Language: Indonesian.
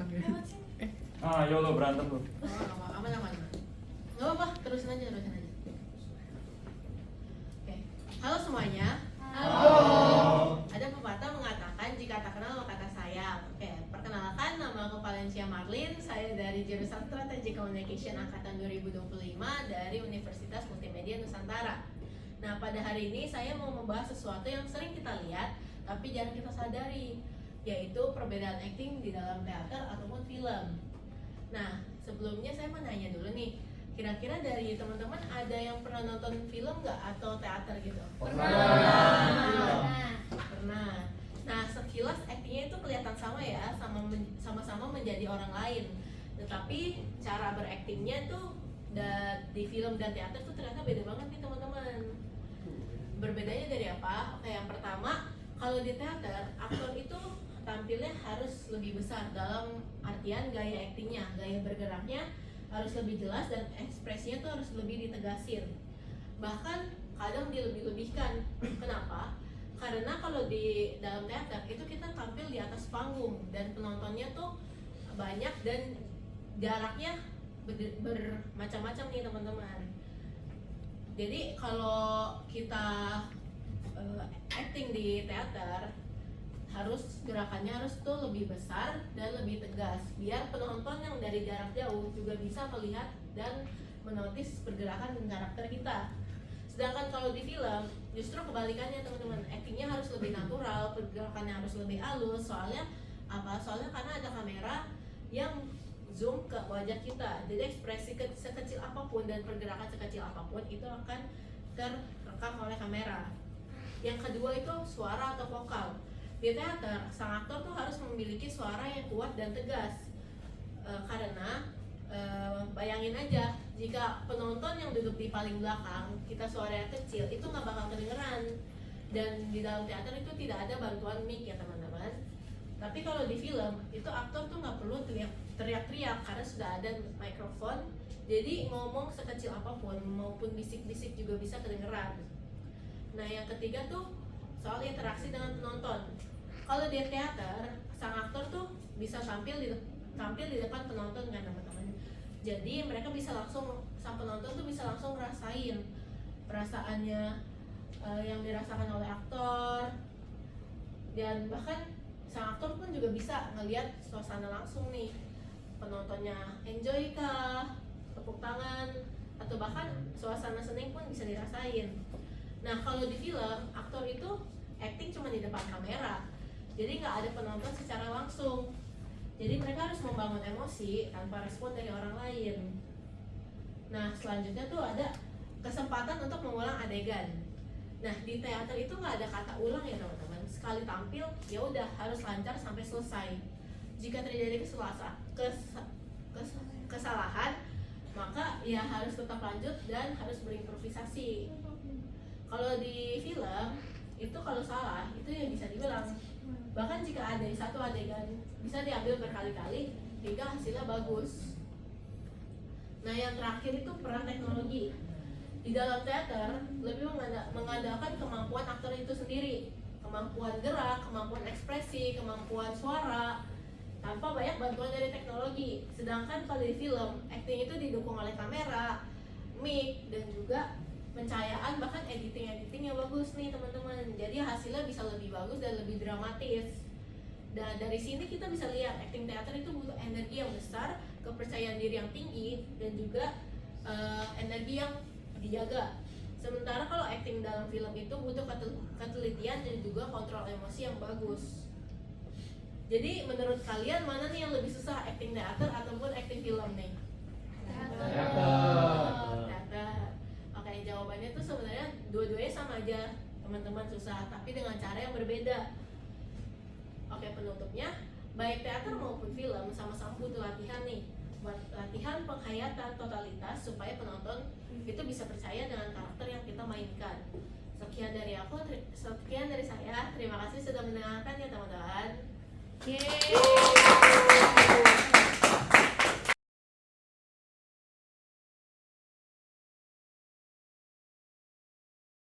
Hebat sih. Yo lo berantem lo. Aman. Gak apa-apa, terusin aja. Oke. Halo semuanya. Halo. Ada pepatah mengatakan jika tak kenal maka tak sayang. Oke, perkenalkan, nama aku Valencia Marlin. Saya dari jurusan Strategi Communication angkatan 2025 dari Universitas Multimedia Nusantara. Nah, pada hari ini saya mau membahas sesuatu yang sering kita lihat tapi jarang kita sadari, yaitu perbedaan acting di dalam teater ataupun film. Nah, sebelumnya saya mau nanya dulu nih, kira-kira dari teman-teman ada yang pernah nonton film nggak atau teater gitu? Pernah. Nah, sekilas actingnya itu kelihatan sama ya, sama-sama menjadi orang lain. Tetapi cara beraktingnya tuh di film dan teater tuh ternyata beda banget nih teman-teman. Berbedanya dari apa? Oke, yang pertama, kalau di teater, aktor itu tampilnya harus lebih besar dalam artian gaya aktingnya, gaya bergeraknya harus lebih jelas dan ekspresinya tuh harus lebih ditegasin. Bahkan kadang dilebih-lebihkan. Kenapa? Karena kalau di dalam teater itu kita tampil di atas panggung dan penontonnya tuh banyak dan jaraknya bermacam-macam nih teman-teman. Jadi kalau kita acting di teater, harus gerakannya harus tuh lebih besar dan lebih tegas biar penonton yang dari jarak jauh juga bisa melihat dan menotis pergerakan dan karakter kita. Sedangkan kalau di film justru kebalikannya teman-teman, actingnya harus lebih natural, pergerakannya harus lebih halus. Soalnya apa? Soalnya karena ada kamera yang zoom ke wajah kita, jadi ekspresi sekecil apapun dan pergerakan sekecil apapun itu akan terekam oleh kamera. Yang kedua itu suara atau vokal. Di teater, sang aktor tuh harus memiliki suara yang kuat dan tegas. Karena bayangin aja, jika penonton yang duduk di paling belakang, kita suaranya kecil, itu nggak bakal kedengeran. Dan di dalam teater itu tidak ada bantuan mic ya teman-teman. Tapi kalau di film, itu aktor tuh nggak perlu teriak-teriak karena sudah ada mikrofon. Jadi ngomong sekecil apapun maupun bisik-bisik juga bisa kedengeran. Nah, yang ketiga tuh soal interaksi dengan penonton. Kalau di teater, sang aktor tuh bisa tampil di depan penonton kan teman-teman. Jadi mereka bisa langsung, sang penonton tuh bisa langsung ngerasain perasaannya yang dirasakan oleh aktor. Dan bahkan sang aktor pun juga bisa ngelihat suasana langsung nih, penontonnya enjoy kah, tepuk tangan, atau bahkan suasana seni pun bisa dirasain. Nah, kalau di film, aktor itu acting cuma di depan kamera, jadi nggak ada penonton secara langsung. Jadi mereka harus membangun emosi tanpa respon dari orang lain. Nah, selanjutnya tuh ada kesempatan untuk mengulang adegan. Nah, di teater itu nggak ada kata ulang ya teman-teman. Sekali tampil, ya udah harus lancar sampai selesai. Jika terjadi kesalahan, maka ya harus tetap lanjut dan harus berimprovisasi. Kalau di film itu kalau salah itu ya bisa diulang. Bahkan jika ada satu adegan bisa diambil berkali-kali hingga hasilnya bagus. Nah, yang terakhir itu peran teknologi. Di dalam teater lebih mengandalkan kemampuan aktor itu sendiri, kemampuan gerak, kemampuan ekspresi, kemampuan suara, tanpa banyak bantuan dari teknologi. Sedangkan kalau di film, acting itu didukung oleh kamera, mic, dan juga pencahayaan, bahkan editing yang bagus nih teman-teman. Jadi hasilnya bisa lebih bagus dan lebih dramatis. Dan dari sini kita bisa lihat acting teater itu butuh energi yang besar, kepercayaan diri yang tinggi, dan juga energi yang dijaga. Sementara kalau acting dalam film itu butuh ketelitian dan juga kontrol emosi yang bagus. Jadi menurut kalian mana nih yang lebih susah, acting teater ataupun acting film nih? Teater. Oke, jawabannya tuh sebenarnya dua-duanya sama aja teman-teman, susah, tapi dengan cara yang berbeda. Oke, penutupnya, baik teater maupun film sama-sama butuh latihan nih. Latihan penghayatan totalitas supaya penonton itu bisa percaya dengan karakter yang kita mainkan. Sekian dari saya. Terima kasih sudah mendengarkan ya teman-teman. Yeay.